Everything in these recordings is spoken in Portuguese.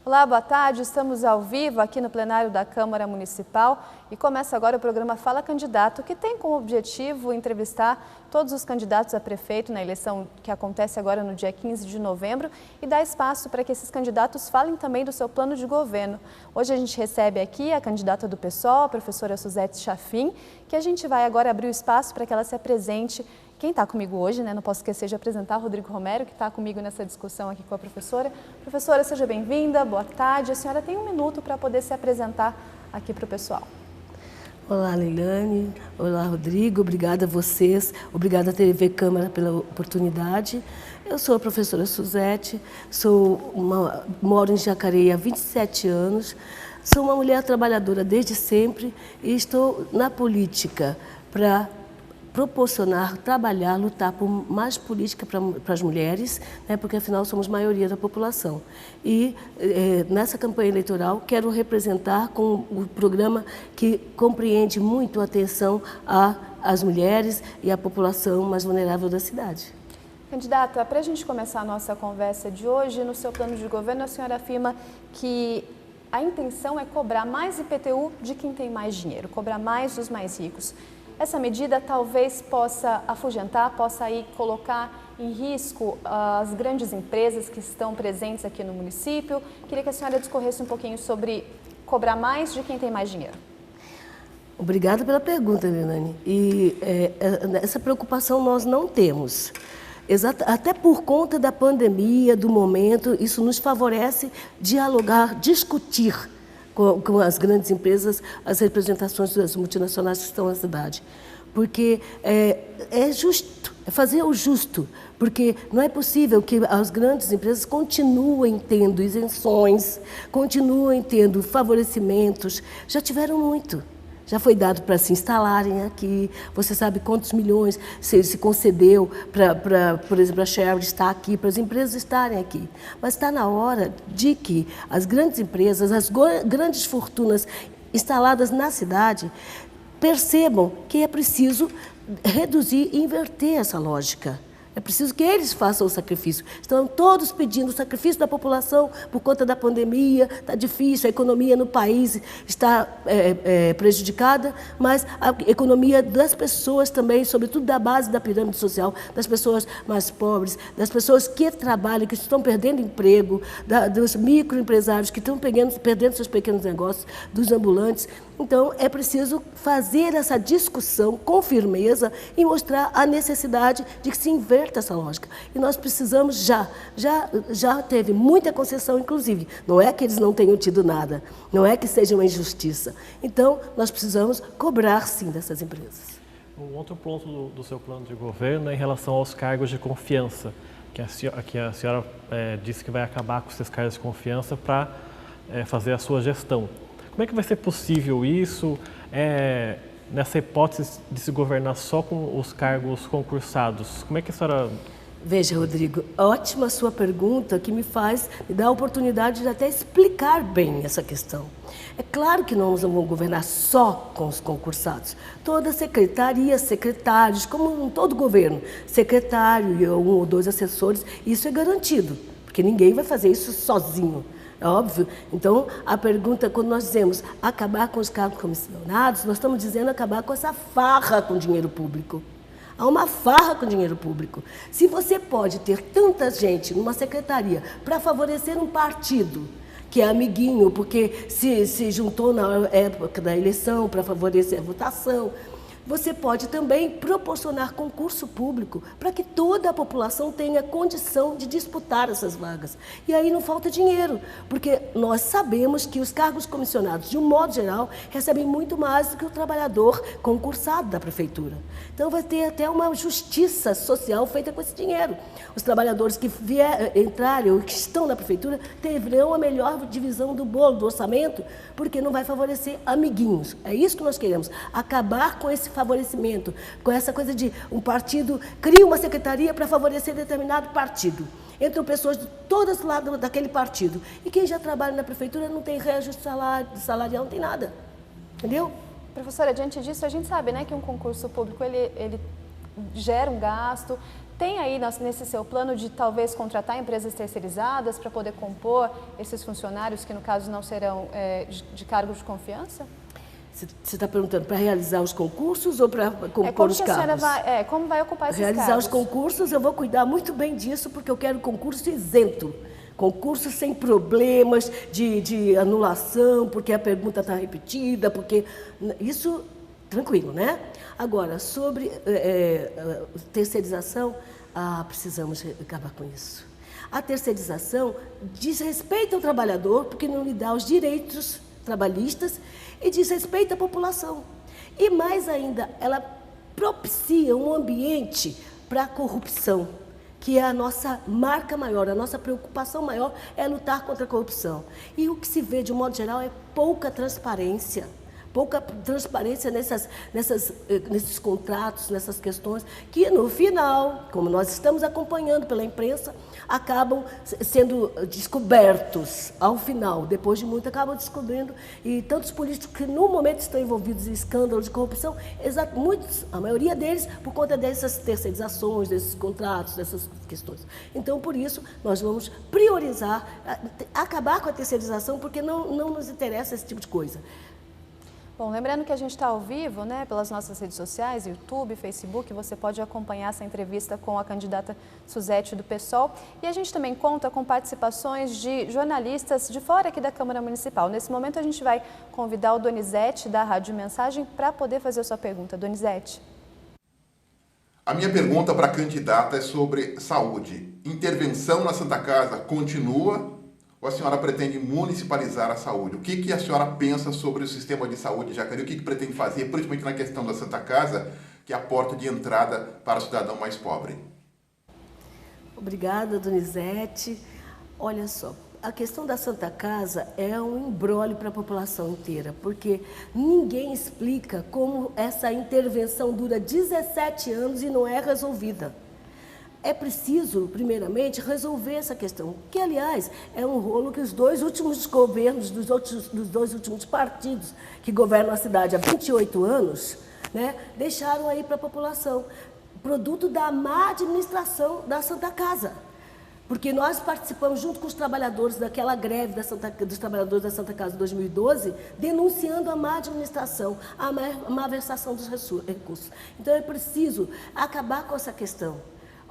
Olá, boa tarde. Estamos ao vivo aqui no plenário da Câmara Municipal e começa agora o programa Fala Candidato, que tem como objetivo entrevistar todos os candidatos a prefeito na eleição que acontece agora no dia 15 de novembro e dar espaço para que esses candidatos falem também do seu plano de governo. Hoje a gente recebe aqui a candidata do PSOL, a professora Suzete Chafim, que a gente vai agora abrir o espaço para que ela se apresente. Quem está comigo hoje, não posso esquecer de apresentar o Rodrigo Romero, que está comigo nessa discussão aqui com a professora. Professora, seja bem-vinda, boa tarde. A senhora tem 1 minuto para poder se apresentar aqui para o pessoal. Olá, Leilane. Olá, Rodrigo. Obrigada a vocês. Obrigada à TV Câmara pela oportunidade. Eu sou a professora Suzete, moro em Jacareí há 27 anos, sou uma mulher trabalhadora desde sempre e estou na política para proporcionar, trabalhar, lutar por mais política para as mulheres, porque afinal somos maioria da população. E nessa campanha eleitoral quero representar com o programa que compreende muito a atenção às mulheres e à população mais vulnerável da cidade. Candidata, para a gente começar a nossa conversa de hoje, no seu plano de governo a senhora afirma que a intenção é cobrar mais IPTU de quem tem mais dinheiro, cobrar mais dos mais ricos. Essa medida talvez possa afugentar, possa aí colocar em risco as grandes empresas que estão presentes aqui no município. Queria que a senhora discorresse um pouquinho sobre cobrar mais de quem tem mais dinheiro. Obrigada pela pergunta, Leilane. E essa preocupação nós não temos. Até por conta da pandemia, do momento, isso nos favorece dialogar, discutir com as grandes empresas, as representações das multinacionais que estão na cidade. Porque é justo, é fazer o justo, porque não é possível que as grandes empresas continuem tendo isenções, continuem tendo favorecimentos, já tiveram muito. Já foi dado para se instalarem aqui, você sabe quantos milhões se concedeu para, por exemplo, a Shell estar aqui, para as empresas estarem aqui. Mas está na hora de que as grandes empresas, as grandes fortunas instaladas na cidade, percebam que é preciso reduzir e inverter essa lógica. É preciso que eles façam o sacrifício. Estão todos pedindo o sacrifício da população por conta da pandemia, está difícil, a economia no país está prejudicada, mas a economia das pessoas também, sobretudo da base da pirâmide social, das pessoas mais pobres, das pessoas que trabalham, que estão perdendo emprego, dos microempresários que estão perdendo seus pequenos negócios, dos ambulantes. Então, é preciso fazer essa discussão com firmeza e mostrar a necessidade de que se inverta essa lógica. E nós precisamos já teve muita concessão, inclusive. Não é que eles não tenham tido nada, não é que seja uma injustiça. Então, nós precisamos cobrar, sim, dessas empresas. Um outro ponto do seu plano de governo é em relação aos cargos de confiança, que a senhora disse que vai acabar com esses cargos de confiança para fazer a sua gestão. Como é que vai ser possível isso, nessa hipótese de se governar só com os cargos concursados? Como é que a senhora... Veja, Rodrigo, ótima a sua pergunta que me dá a oportunidade de até explicar bem essa questão. É claro que nós não vamos governar só com os concursados. Toda secretaria, secretários, como em todo governo, secretário e 1 ou 2 assessores, isso é garantido, porque ninguém vai fazer isso sozinho. É óbvio. Então, a pergunta, quando nós dizemos acabar com os cargos comissionados, nós estamos dizendo acabar com essa farra com dinheiro público. Há uma farra com dinheiro público. Se você pode ter tanta gente numa secretaria para favorecer um partido que é amiguinho, porque se juntou na época da eleição para favorecer a votação, você pode também proporcionar concurso público para que toda a população tenha condição de disputar essas vagas. E aí não falta dinheiro, porque nós sabemos que os cargos comissionados, de um modo geral, recebem muito mais do que o trabalhador concursado da prefeitura. Então vai ter até uma justiça social feita com esse dinheiro. Os trabalhadores que entrarem ou que estão na prefeitura terão a melhor divisão do bolo, do orçamento, porque não vai favorecer amiguinhos. É isso que nós queremos, acabar com esse favorecimento, com essa coisa de um partido cria uma secretaria para favorecer determinado partido. Entram pessoas de todos os lados daquele partido. E quem já trabalha na prefeitura não tem reajuste salarial, não tem nada. Entendeu? Professora, diante disso, a gente sabe, né, que um concurso público, ele gera um gasto. Tem aí nesse seu plano de talvez contratar empresas terceirizadas para poder compor esses funcionários que, no caso, não serão de cargo de confiança? Você está perguntando para realizar os concursos ou para compor os cargos? Como vai ocupar esses realizar cargos? Os concursos, eu vou cuidar muito bem disso, porque eu quero concurso isento. Concurso sem problemas de anulação, porque a pergunta está repetida, porque... Isso, tranquilo, né? Agora, sobre terceirização, precisamos acabar com isso. A terceirização desrespeita o trabalhador, porque não lhe dá os direitos trabalhistas e desrespeita a população. E mais ainda, ela propicia um ambiente para a corrupção, que é a nossa marca maior, a nossa preocupação maior é lutar contra a corrupção. E o que se vê, de um modo geral, é pouca transparência nesses contratos, nessas questões, que no final, como nós estamos acompanhando pela imprensa, acabam sendo descobertos ao final, depois de muito, acabam descobrindo, e tantos políticos que no momento estão envolvidos em escândalos de corrupção, muitos, a maioria deles, por conta dessas terceirizações, desses contratos, dessas questões. Então, por isso, nós vamos priorizar, acabar com a terceirização, porque não nos interessa esse tipo de coisa. Bom, lembrando que a gente está ao vivo, né, pelas nossas redes sociais, YouTube, Facebook, você pode acompanhar essa entrevista com a candidata Suzete do PSOL. E a gente também conta com participações de jornalistas de fora aqui da Câmara Municipal. Nesse momento a gente vai convidar o Donizete da Rádio Mensagem para poder fazer a sua pergunta. Donizete. A minha pergunta para a candidata é sobre saúde. Intervenção na Santa Casa continua? Ou a senhora pretende municipalizar a saúde? O que a senhora pensa sobre o sistema de saúde de Jacareí? O que pretende fazer, principalmente na questão da Santa Casa, que é a porta de entrada para o cidadão mais pobre? Obrigada, Donizete. Olha só, a questão da Santa Casa é um imbróglio para a população inteira, porque ninguém explica como essa intervenção dura 17 anos e não é resolvida. É preciso, primeiramente, resolver essa questão, que, aliás, é um rolo que os dois últimos governos, dos dois últimos partidos que governam a cidade há 28 anos, né, deixaram aí para a população, produto da má administração da Santa Casa. Porque nós participamos, junto com os trabalhadores daquela greve dos trabalhadores da Santa Casa de 2012, denunciando a má administração, a má versação dos recursos. Então, é preciso acabar com essa questão.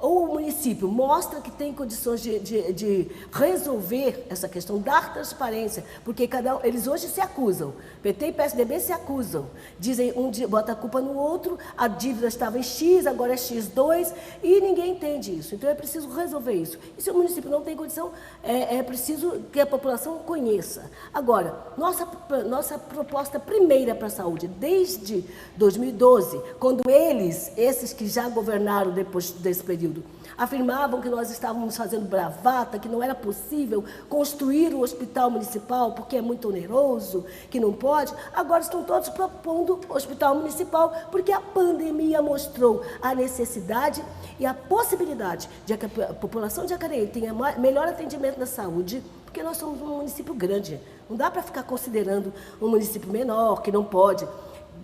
Ou o município mostra que tem condições de resolver essa questão, dar transparência, porque eles hoje se acusam, PT e PSDB se acusam, dizem bota a culpa no outro, a dívida estava em X, agora é X2, e ninguém entende isso. Então é preciso resolver isso. E se o município não tem condição, é preciso que a população conheça. Agora, nossa proposta primeira para a saúde, desde 2012, quando esses que já governaram depois desse período, afirmavam que nós estávamos fazendo bravata, que não era possível construir o hospital municipal porque é muito oneroso, que não pode. Agora estão todos propondo hospital municipal porque a pandemia mostrou a necessidade e a possibilidade de que a população de Jacareí tenha melhor atendimento na saúde, porque nós somos um município grande. Não dá para ficar considerando um município menor, que não pode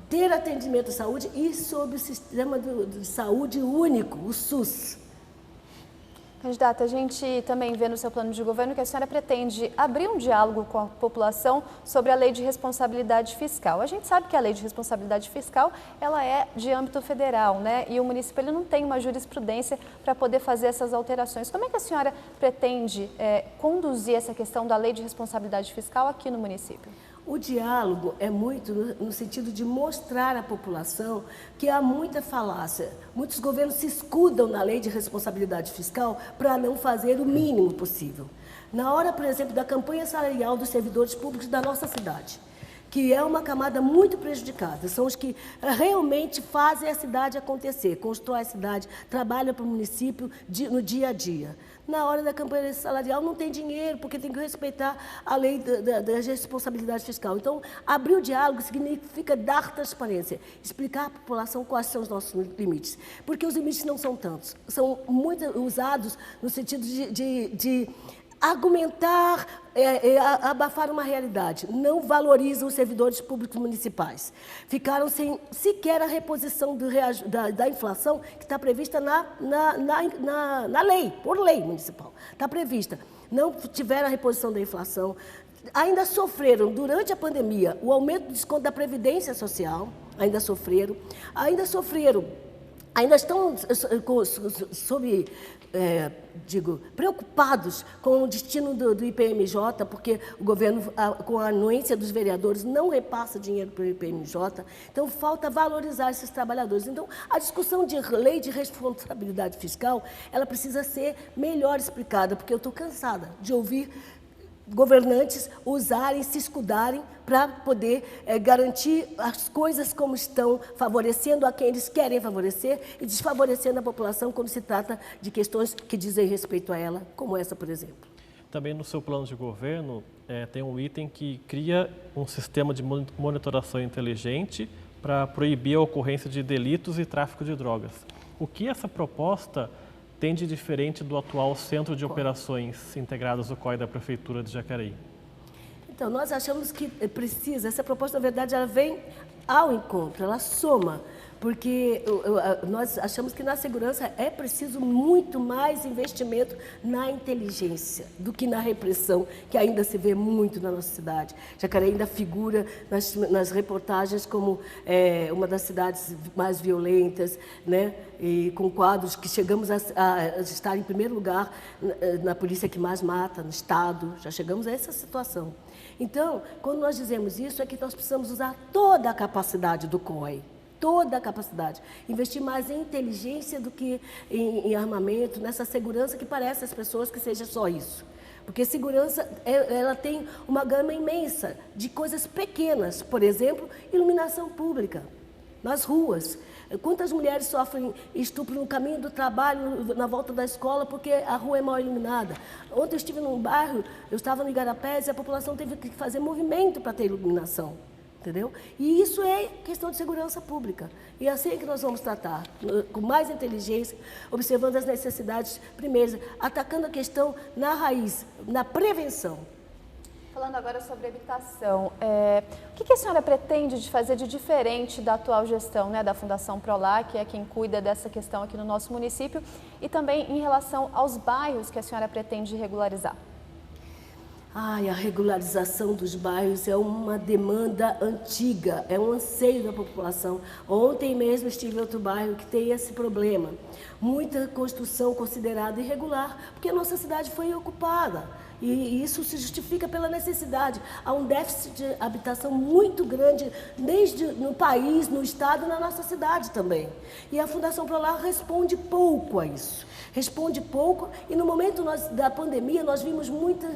ter atendimento à saúde e sob o sistema de saúde único, o SUS. Candidata, a gente também vê no seu plano de governo que a senhora pretende abrir um diálogo com a população sobre a lei de responsabilidade fiscal. A gente sabe que a lei de responsabilidade fiscal ela é de âmbito federal, né? E o município ele não tem uma jurisprudência para poder fazer essas alterações. Como é que a senhora pretende conduzir essa questão da lei de responsabilidade fiscal aqui no município? O diálogo é muito no sentido de mostrar à população que há muita falácia. Muitos governos se escudam na lei de responsabilidade fiscal para não fazer o mínimo possível. Na hora, por exemplo, da campanha salarial dos servidores públicos da nossa cidade, que é uma camada muito prejudicada, são os que realmente fazem a cidade acontecer, constroem a cidade, trabalham para o município no dia a dia. na hora da campanha salarial não tem dinheiro, porque tem que respeitar a lei da responsabilidade fiscal. Então, abrir o diálogo significa dar transparência, explicar à população quais são os nossos limites. Porque os limites não são tantos, são muito usados no sentido de argumentar, abafar uma realidade. Não valorizam os servidores públicos municipais. Ficaram sem sequer a reposição da inflação que está prevista na lei, por lei municipal. Está prevista. Não tiveram a reposição da inflação. Ainda sofreram, durante a pandemia, o aumento do desconto da Previdência Social. Ainda estão preocupados com o destino do IPMJ, porque o governo, com a anuência dos vereadores, não repassa dinheiro para o IPMJ. Então, falta valorizar esses trabalhadores. Então, a discussão de lei de responsabilidade fiscal, ela precisa ser melhor explicada, porque eu estou cansada de ouvir governantes usarem, se escudarem para poder garantir as coisas como estão, favorecendo a quem eles querem favorecer e desfavorecendo a população quando se trata de questões que dizem respeito a ela, como essa, por exemplo. Também no seu plano de governo tem um item que cria um sistema de monitoração inteligente para proibir a ocorrência de delitos e tráfico de drogas. O que essa proposta tem de diferente do atual Centro de Operações Integradas do COI da Prefeitura de Jacareí? Então, nós achamos que essa proposta, na verdade, ela vem ao encontro, ela soma, porque nós achamos que na segurança é preciso muito mais investimento na inteligência do que na repressão, que ainda se vê muito na nossa cidade. Jacareí ainda figura nas reportagens como uma das cidades mais violentas, né? E com quadros que chegamos a estar em primeiro lugar na polícia que mais mata no estado, já chegamos a essa situação. Então, quando nós dizemos isso, é que nós precisamos usar toda a capacidade do COI, toda a capacidade, investir mais em inteligência do que em armamento, nessa segurança que parece às pessoas que seja só isso. Porque segurança, ela tem uma gama imensa de coisas pequenas, por exemplo, iluminação pública nas ruas. Quantas mulheres sofrem estupro no caminho do trabalho, na volta da escola, porque a rua é mal iluminada? Ontem eu estive num bairro, eu estava no Igarapés, e a população teve que fazer movimento para ter iluminação, entendeu? E isso é questão de segurança pública. E é assim que nós vamos tratar, com mais inteligência, observando as necessidades primeiras, atacando a questão na raiz, na prevenção. Falando agora sobre habitação, o que a senhora pretende de fazer de diferente da atual gestão, né, da Fundação Prolar, que é quem cuida dessa questão aqui no nosso município, e também em relação aos bairros que a senhora pretende regularizar? A regularização dos bairros é uma demanda antiga, é um anseio da população. Ontem mesmo estive em outro bairro que tem esse problema. Muita construção considerada irregular, porque a nossa cidade foi ocupada. E isso se justifica pela necessidade. Há um déficit de habitação muito grande, desde no país, no estado e na nossa cidade também. E a Fundação Prolar responde pouco a isso. Responde pouco e no momento da pandemia nós vimos muito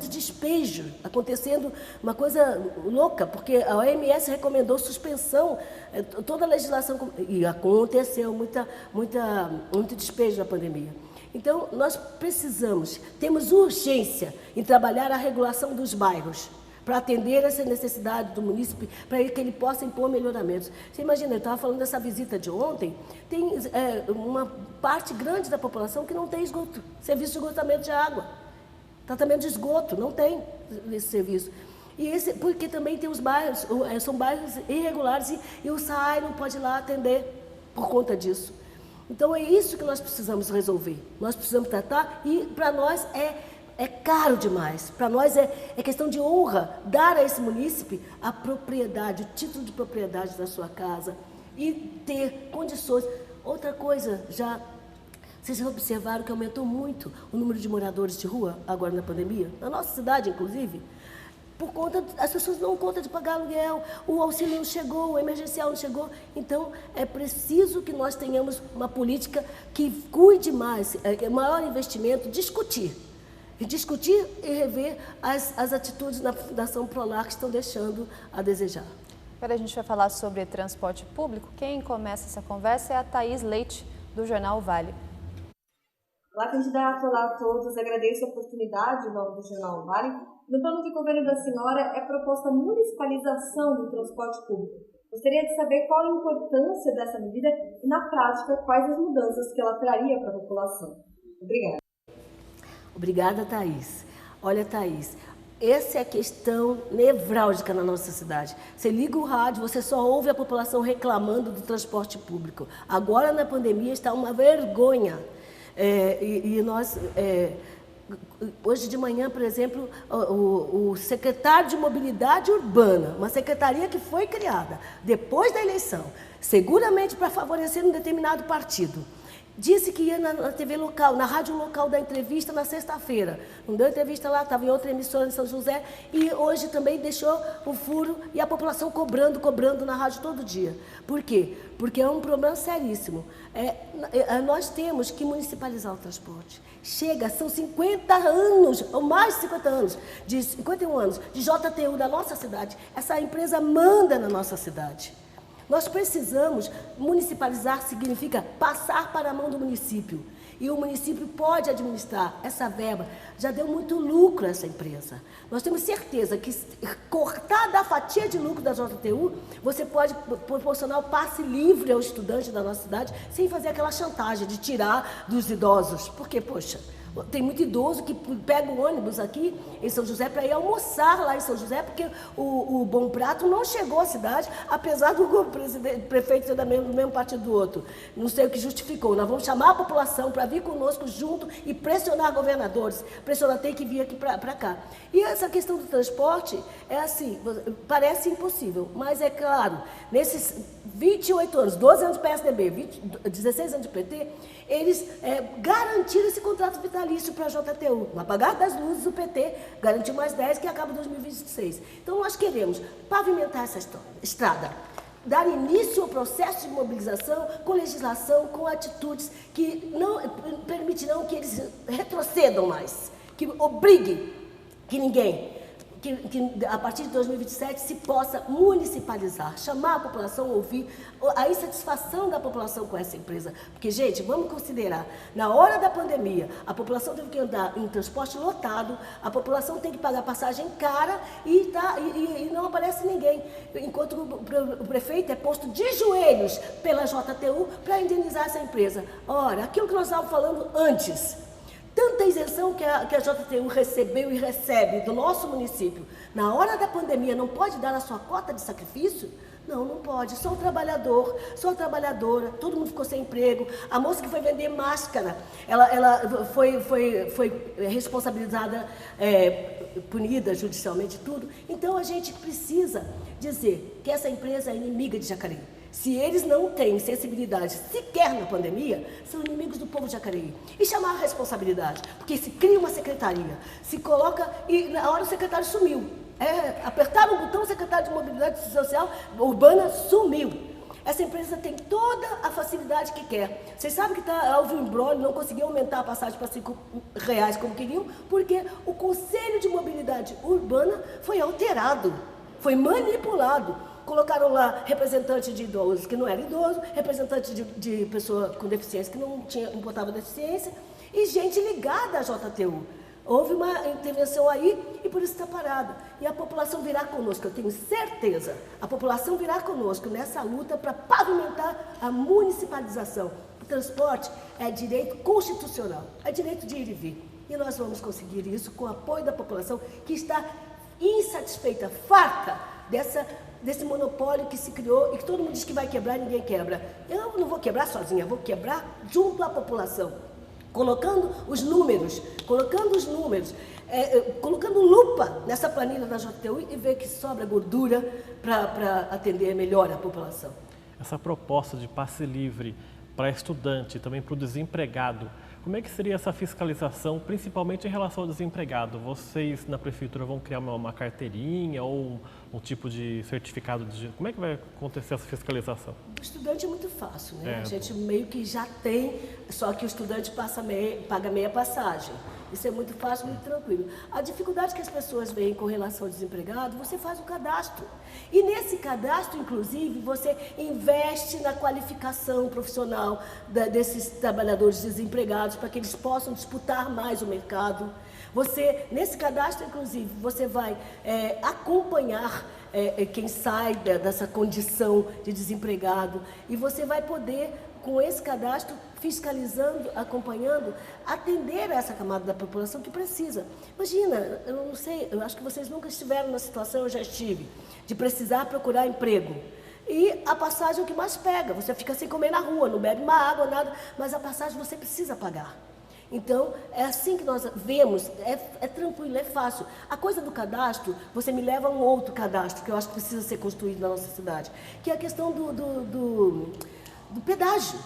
despejo acontecendo, uma coisa louca, porque a OMS recomendou suspensão, toda a legislação, e aconteceu muito despejo na pandemia. Então, nós temos urgência em trabalhar a regulação dos bairros, para atender essa necessidade do munícipe, para que ele possa impor melhoramentos. Você imagina, eu estava falando dessa visita de ontem, tem uma parte grande da população que não tem esgoto, serviço de esgotamento de água, tratamento de esgoto, não tem esse serviço. Porque também tem os bairros, são bairros irregulares e o SAAI não pode ir lá atender por conta disso. Então, é isso que nós precisamos resolver. Nós precisamos tratar e, para nós, é caro demais. Para nós, é questão de honra dar a esse munícipe a propriedade, o título de propriedade da sua casa e ter condições. Outra coisa, vocês já observaram que aumentou muito o número de moradores de rua agora na pandemia? Na nossa cidade, inclusive. Por conta, as pessoas não dão conta de pagar aluguel, o auxílio não chegou, o emergencial não chegou. Então, é preciso que nós tenhamos uma política que cuide mais, maior investimento, discutir e rever as atitudes na Fundação Prolar que estão deixando a desejar. Agora a gente vai falar sobre transporte público. Quem começa essa conversa é a Thaís Leite, do Jornal Vale. Olá, candidato, olá a todos. Agradeço a oportunidade em nome do Jornal Vale. No plano de governo da senhora é proposta a municipalização do transporte público. Gostaria de saber qual a importância dessa medida e, na prática, quais as mudanças que ela traria para a população. Obrigada. Obrigada, Thaís. Olha, Thaís, essa é a questão nevrálgica na nossa cidade. Você liga o rádio, você só ouve a população reclamando do transporte público. Agora, na pandemia, está uma vergonha. Hoje de manhã, por exemplo, o secretário de Mobilidade Urbana, uma secretaria que foi criada depois da eleição, seguramente para favorecer um determinado partido, disse que ia na TV local, na rádio local da entrevista na sexta-feira. Não deu entrevista lá, estava em outra emissora em São José e hoje também deixou o furo e a população cobrando na rádio todo dia. Por quê? Porque é um problema seríssimo. Nós temos que municipalizar o transporte. Chega, são 50 anos, ou mais de 50 anos, 51 anos de JTU da nossa cidade. Essa empresa manda na nossa cidade. Nós precisamos municipalizar, significa passar para a mão do município. E o município pode administrar essa verba. Já deu muito lucro a essa empresa. Nós temos certeza que, cortar da fatia de lucro da JTU, você pode proporcionar o passe livre ao estudante da nossa cidade, sem fazer aquela chantagem de tirar dos idosos. Porque, poxa, tem muito idoso que pega o ônibus aqui em São José para ir almoçar lá em São José, porque o Bom Prato não chegou à cidade, apesar do prefeito ser do mesmo partido do outro. Não sei o que justificou. Nós vamos chamar a população para vir conosco junto e pressionar governadores. Pressionar, tem que vir aqui para cá. E essa questão do transporte é assim, parece impossível, mas é claro, nesses 28 anos, 12 anos de PSDB, 16 anos de PT, eles garantiram esse contrato vitalício para a JTU. O apagar das luzes do PT garantiu mais 10, que acaba em 2026. Então, nós queremos pavimentar essa estrada, dar início ao processo de mobilização com legislação, com atitudes que não permitirão que eles retrocedam mais, que obriguem que ninguém... Que a partir de 2027 se possa municipalizar, chamar a população, ouvir a insatisfação da população com essa empresa. Porque, gente, vamos considerar, na hora da pandemia, a população teve que andar em transporte lotado, a população tem que pagar passagem cara e não aparece ninguém. Enquanto o prefeito é posto de joelhos pela JTU para indenizar essa empresa. Ora, aquilo que nós estávamos falando antes, tanta isenção que a JTU recebeu e recebe do nosso município, na hora da pandemia, não pode dar a sua cota de sacrifício? Não, não pode. Sou trabalhador, sou trabalhadora, todo mundo ficou sem emprego. A moça que foi vender máscara, ela foi responsabilizada, punida judicialmente, tudo. Então, a gente precisa dizer que essa empresa é inimiga de Jacareí. Se eles não têm sensibilidade sequer na pandemia, são inimigos do povo de Jacareí. E chamar a responsabilidade, porque se cria uma secretaria, se coloca e na hora o secretário sumiu. Apertaram o botão, o secretário de Mobilidade Social Urbana sumiu. Essa empresa tem toda a facilidade que quer. Vocês sabem que houve um embrólio, não conseguiu aumentar a passagem para R$5 como queriam, porque o Conselho de Mobilidade Urbana foi alterado, foi manipulado. Colocaram lá representante de idosos que não era idoso, representante de pessoa com deficiência que não importava deficiência e gente ligada à JTU. Houve uma intervenção aí e por isso está parada. E a população virá conosco, eu tenho certeza. A população virá conosco nessa luta para pavimentar a municipalização. O transporte é direito constitucional, é direito de ir e vir. E nós vamos conseguir isso com o apoio da população que está insatisfeita, farta desse monopólio que se criou e que todo mundo diz que vai quebrar e ninguém quebra. Eu não vou quebrar sozinha, vou quebrar junto à população, colocando os números, colocando lupa nessa planilha da JTU e ver que sobra gordura para atender melhor a população. Essa proposta de passe livre para estudante e também para o desempregado, como é que seria essa fiscalização, principalmente em relação ao desempregado? Vocês na prefeitura vão criar uma carteirinha ou um tipo de certificado de... Como é que vai acontecer essa fiscalização? O estudante é muito fácil, né? A gente meio que já tem, só que o estudante paga meia passagem. Isso é muito fácil, muito tranquilo. A dificuldade que as pessoas veem com relação ao desempregado, você faz um cadastro. E nesse cadastro, inclusive, você investe na qualificação profissional desses trabalhadores desempregados para que eles possam disputar mais o mercado. Você, nesse cadastro, inclusive, você vai acompanhar quem sai dessa condição de desempregado e você vai poder, com esse cadastro, fiscalizando, acompanhando, atender essa camada da população que precisa. Imagina, eu não sei, eu acho que vocês nunca estiveram na situação, eu já estive, de precisar procurar emprego. E a passagem é o que mais pega, você fica sem comer na rua, não bebe uma água, nada, mas a passagem você precisa pagar. Então, é assim que nós vemos, é tranquilo, é fácil. A coisa do cadastro, você me leva a um outro cadastro, que eu acho que precisa ser construído na nossa cidade, que é a questão do pedágio.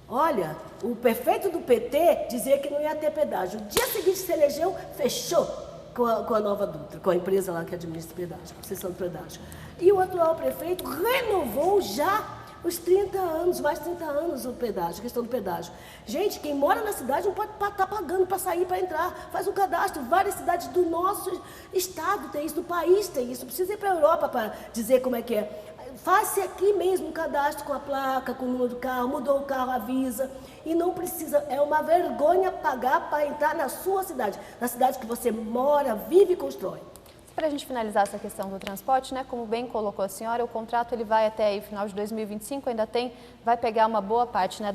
Olha, o prefeito do PT dizia que não ia ter pedágio. O dia seguinte se elegeu, fechou com a Nova Dutra, com a empresa lá que administra o pedágio, a concessão do pedágio. E o atual prefeito renovou já os 30 anos, mais 30 anos o pedágio, a questão do pedágio. Gente, quem mora na cidade não pode estar pagando para sair, para entrar. Faz um cadastro. Várias cidades do nosso estado tem isso, do país tem isso. Não precisa ir para a Europa para dizer como é que é. Faz-se aqui mesmo um cadastro com a placa, com o número do carro, mudou o carro, avisa. E não precisa, é uma vergonha pagar para entrar na sua cidade. Na cidade que você mora, vive e constrói. Para a gente finalizar essa questão do transporte, né, como bem colocou a senhora, o contrato ele vai até aí, final de 2025, ainda vai pegar uma boa parte, né,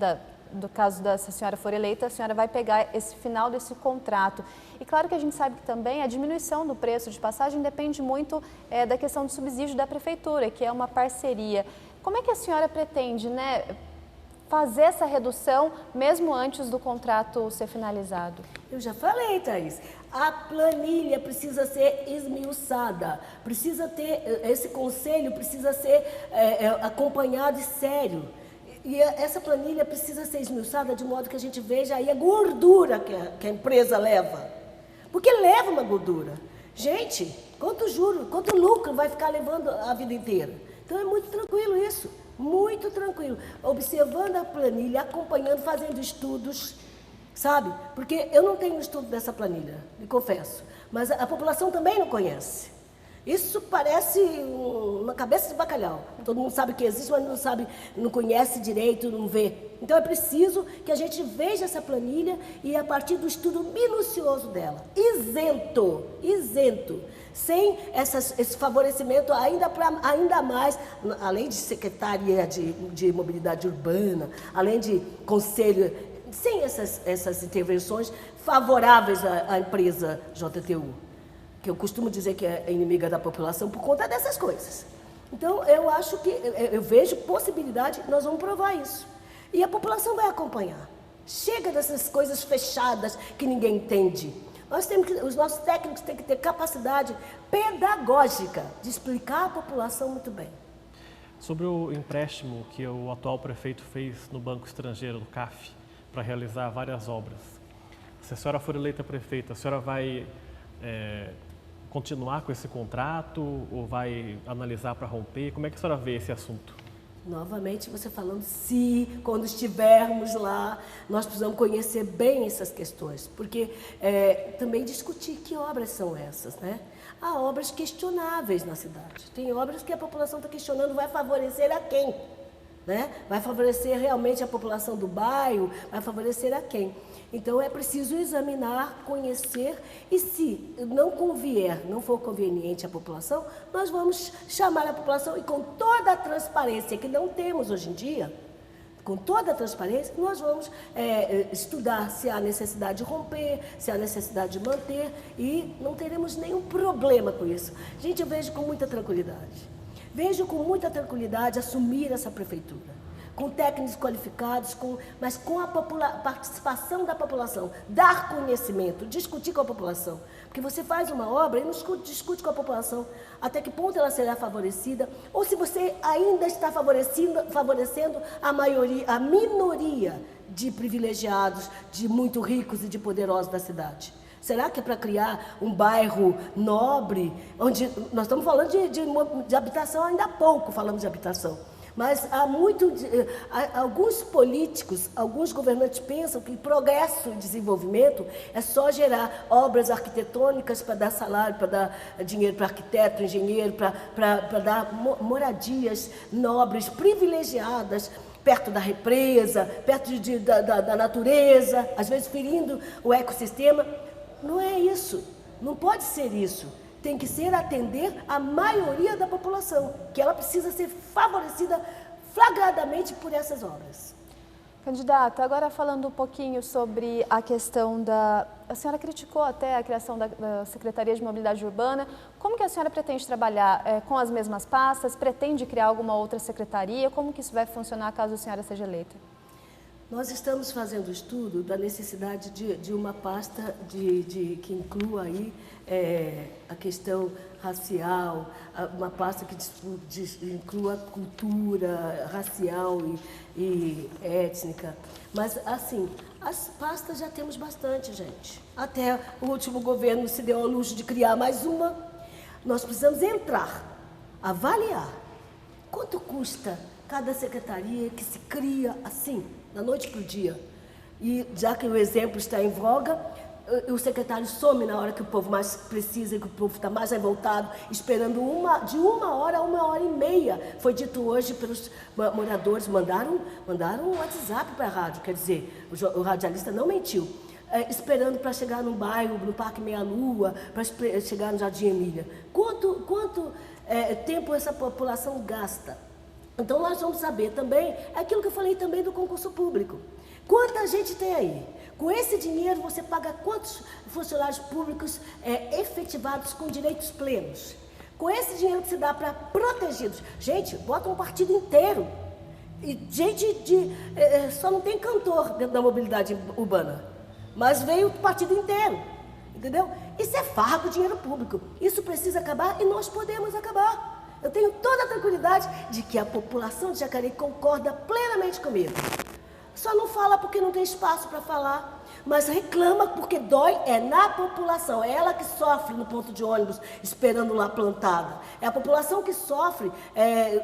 do caso se a senhora for eleita, a senhora vai pegar esse final desse contrato. E claro que a gente sabe que também a diminuição do preço de passagem depende muito da questão do subsídio da prefeitura, que é uma parceria. Como é que a senhora pretende, né, fazer essa redução mesmo antes do contrato ser finalizado? Eu já falei, Thaís. A planilha precisa ser esmiuçada, precisa ter, esse conselho precisa ser acompanhado e sério. E essa planilha precisa ser esmiuçada de modo que a gente veja aí a gordura que a empresa leva. Porque leva uma gordura. Gente, quanto juro, quanto lucro vai ficar levando a vida inteira? Então é muito tranquilo isso, muito tranquilo. Observando a planilha, acompanhando, fazendo estudos. Sabe? Porque eu não tenho estudo dessa planilha, me confesso. Mas a população também não conhece. Isso parece uma cabeça de bacalhau. Todo mundo sabe que existe, mas não sabe, não conhece direito, não vê. Então é preciso que a gente veja essa planilha e a partir do estudo minucioso dela, isento, sem esse favorecimento ainda mais, além de Secretaria de Mobilidade Urbana, além de Conselho, sem essas intervenções favoráveis à empresa JTU, que eu costumo dizer que é inimiga da população por conta dessas coisas. Então, eu acho que, eu vejo possibilidade, nós vamos provar isso. E a população vai acompanhar. Chega dessas coisas fechadas que ninguém entende. Os nossos técnicos têm que ter capacidade pedagógica de explicar à população muito bem. Sobre o empréstimo que o atual prefeito fez no Banco Estrangeiro, do CAF, para realizar várias obras. Se a senhora for eleita prefeita, a senhora vai continuar com esse contrato ou vai analisar para romper? Como é que a senhora vê esse assunto? Novamente, você falando, se quando estivermos lá, nós precisamos conhecer bem essas questões, porque também discutir que obras são essas, né? Há obras questionáveis na cidade. Tem obras que a população está questionando, vai favorecer a quem? Né? Vai favorecer realmente a população do bairro, vai favorecer a quem? Então é preciso examinar, conhecer e se não for conveniente à população, nós vamos chamar a população e com toda a transparência que não temos hoje em dia, com toda a transparência, nós vamos estudar se há necessidade de romper, se há necessidade de manter e não teremos nenhum problema com isso. Gente, eu vejo com muita tranquilidade. Vejo com muita tranquilidade assumir essa prefeitura, com técnicos qualificados, mas com a participação da população, dar conhecimento, discutir com a população. Porque você faz uma obra e não discute com a população até que ponto ela será favorecida, ou se você ainda está favorecendo a minoria de privilegiados, de muito ricos e de poderosos da cidade. Será que é para criar um bairro nobre, onde nós estamos falando de habitação, ainda há pouco falamos de habitação, Mas alguns políticos, alguns governantes pensam que progresso e desenvolvimento é só gerar obras arquitetônicas para dar salário, para dar dinheiro para arquiteto, engenheiro, para dar moradias nobres, privilegiadas, perto da represa, perto da natureza, às vezes ferindo o ecossistema. Não é isso, não pode ser isso. Tem que ser atender a maioria da população, que ela precisa ser favorecida flagradamente por essas obras. Candidata, agora falando um pouquinho sobre a questão da... A senhora criticou até a criação da Secretaria de Mobilidade Urbana. Como que a senhora pretende trabalhar? Com as mesmas pastas? Pretende criar alguma outra secretaria? Como que isso vai funcionar caso a senhora seja eleita? Nós estamos fazendo estudo da necessidade de uma pasta que inclua aí a questão racial, uma pasta que inclua cultura racial e étnica. Mas, assim, as pastas já temos bastante, gente. Até o último governo se deu ao luxo de criar mais uma. Nós precisamos entrar, avaliar quanto custa cada secretaria que se cria assim, da noite para o dia. E já que o exemplo está em voga, o secretário some na hora que o povo mais precisa, que o povo está mais revoltado, esperando de 1 hora a 1h30. Foi dito hoje pelos moradores, mandaram um WhatsApp para a rádio, quer dizer, o radialista não mentiu. Esperando para chegar no bairro, no Parque Meia Lua, para chegar no Jardim Emília. Quanto tempo essa população gasta? Então, nós vamos saber também aquilo que eu falei também do concurso público. Quanta gente tem aí? Com esse dinheiro, você paga quantos funcionários públicos efetivados com direitos plenos? Com esse dinheiro que se dá para protegidos. Gente, bota um partido inteiro. E só não tem cantor dentro da mobilidade urbana. Mas veio o partido inteiro. Entendeu? Isso é farra com dinheiro público. Isso precisa acabar e nós podemos acabar. Eu tenho toda a tranquilidade de que a população de Jacareí concorda plenamente comigo. Só não fala porque não tem espaço para falar, mas reclama porque dói na população. É ela que sofre no ponto de ônibus, esperando lá plantada. É a população que sofre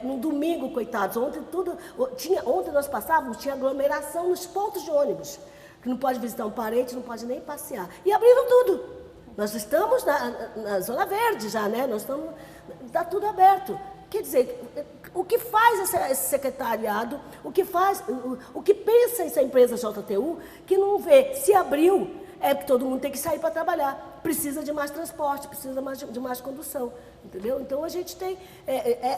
no domingo, coitados. Ontem nós passávamos, tinha aglomeração nos pontos de ônibus, que não pode visitar um parente, não pode nem passear. E abriram tudo. Nós estamos na Zona Verde já, né? Está tudo aberto. Quer dizer, o que faz esse secretariado, o que pensa essa empresa JTU, que não vê, se abriu, é que todo mundo tem que sair para trabalhar. Precisa de mais transporte, precisa de mais condução, entendeu? Então, a gente tem...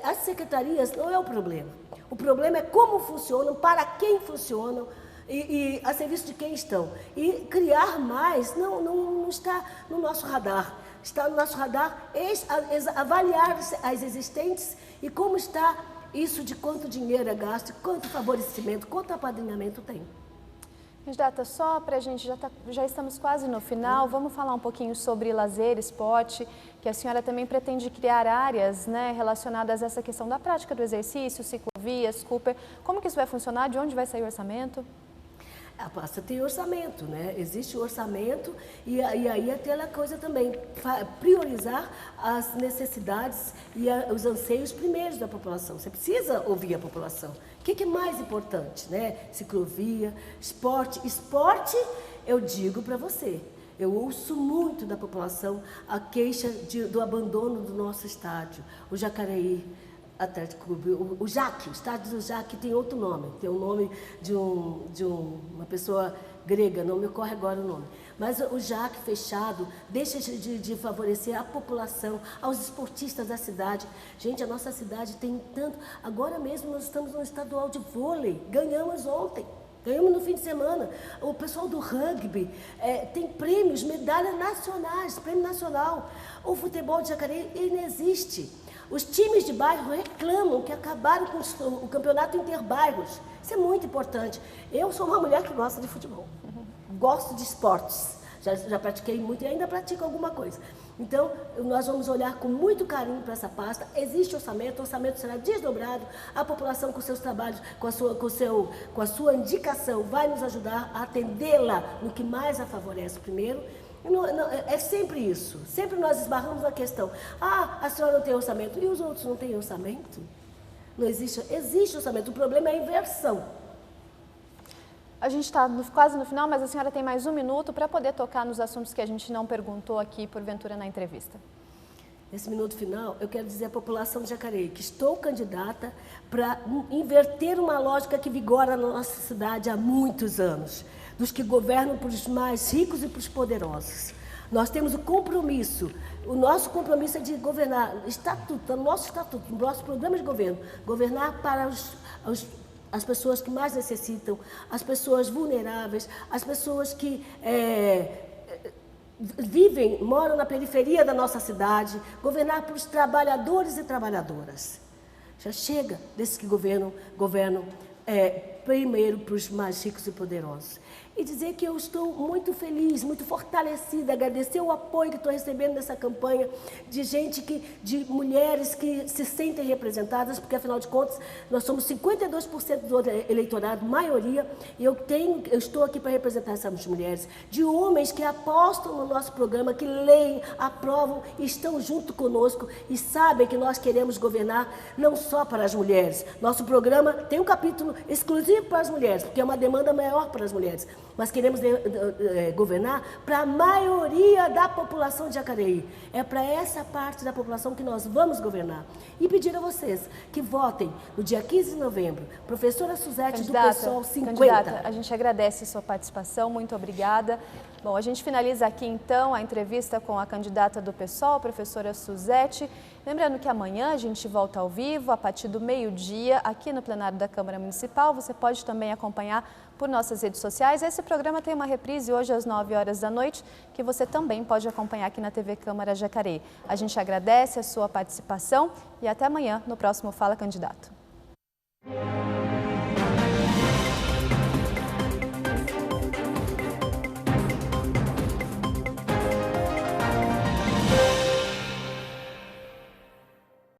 as secretarias não é o problema. O problema é como funcionam, para quem funcionam, e a serviço de quem estão. E criar mais não está no nosso radar. Está no nosso radar avaliar as existentes e como está isso de quanto dinheiro é gasto, quanto favorecimento, quanto apadrinhamento tem. Candidata, só para a gente, já estamos quase no final, vamos falar um pouquinho sobre lazer, esporte, que a senhora também pretende criar áreas, né, relacionadas a essa questão da prática do exercício, ciclovias, Cooper. Como que isso vai funcionar? De onde vai sair o orçamento? A pasta tem orçamento, né? Existe o orçamento e aí é aquela coisa também, priorizar as necessidades e os anseios primeiros da população. Você precisa ouvir a população. O que é mais importante, né? Ciclovia, esporte. Esporte, eu digo para você, eu ouço muito da população a queixa do abandono do nosso estádio, o Jacareí Atlético Clube, o estádio do Jaque tem outro nome, tem o nome de uma pessoa grega, não me ocorre agora o nome. Mas o Jaque fechado deixa de favorecer a população, aos esportistas da cidade. Gente, a nossa cidade tem tanto... Agora mesmo nós estamos no estadual de vôlei, ganhamos ontem. Ganhamos no fim de semana. O pessoal do rugby tem prêmios, medalhas nacionais, prêmio nacional. O futebol de Jacareí inexiste. Os times de bairro reclamam que acabaram com o campeonato interbairros. Isso é muito importante. Eu sou uma mulher que gosta de futebol, gosto de esportes. Já pratiquei muito e ainda pratico alguma coisa. Então, nós vamos olhar com muito carinho para essa pasta. Existe orçamento, o orçamento será desdobrado. A população, com seus trabalhos, com a sua indicação, vai nos ajudar a atendê-la no que mais a favorece primeiro. É sempre isso. Sempre nós esbarramos na questão. A senhora não tem orçamento. E os outros não têm orçamento? Não existe, existe orçamento, o problema é a inversão. A gente está quase no final, mas a senhora tem mais 1 minuto para poder tocar nos assuntos que a gente não perguntou aqui, porventura, na entrevista. Nesse minuto final, eu quero dizer à população de Jacareí que estou candidata para inverter uma lógica que vigora na nossa cidade há muitos anos, dos que governam para os mais ricos e para os poderosos. Nós temos o compromisso, o nosso compromisso é de governar, estatuto, no nosso estatuto, no nosso programa de governo, governar para as pessoas que mais necessitam, as pessoas vulneráveis, as pessoas que moram na periferia da nossa cidade, governar para os trabalhadores e trabalhadoras. Já chega desses que governam primeiro para os mais ricos e poderosos. E dizer que eu estou muito feliz, muito fortalecida, agradecer o apoio que estou recebendo nessa campanha de de mulheres que se sentem representadas, porque afinal de contas nós somos 52% do eleitorado, maioria, e eu estou aqui para representar essas mulheres, de homens que apostam no nosso programa, que leem, aprovam, estão junto conosco e sabem que nós queremos governar não só para as mulheres. Nosso programa tem um capítulo exclusivo para as mulheres, porque é uma demanda maior para as mulheres. Mas queremos governar para a maioria da população de Jacareí. É para essa parte da população que nós vamos governar. E pedir a vocês que votem no dia 15 de novembro. Professora Suzete do PSOL 50. Candidata, a gente agradece a sua participação, muito obrigada. Bom, a gente finaliza aqui então a entrevista com a candidata do PSOL, a professora Suzete. Lembrando que amanhã a gente volta ao vivo, a partir do meio-dia, aqui no plenário da Câmara Municipal. Você pode também acompanhar por nossas redes sociais. Esse programa tem uma reprise hoje às 9 horas da noite, que você também pode acompanhar aqui na TV Câmara Jacareí. A gente agradece a sua participação e até amanhã no próximo Fala Candidato.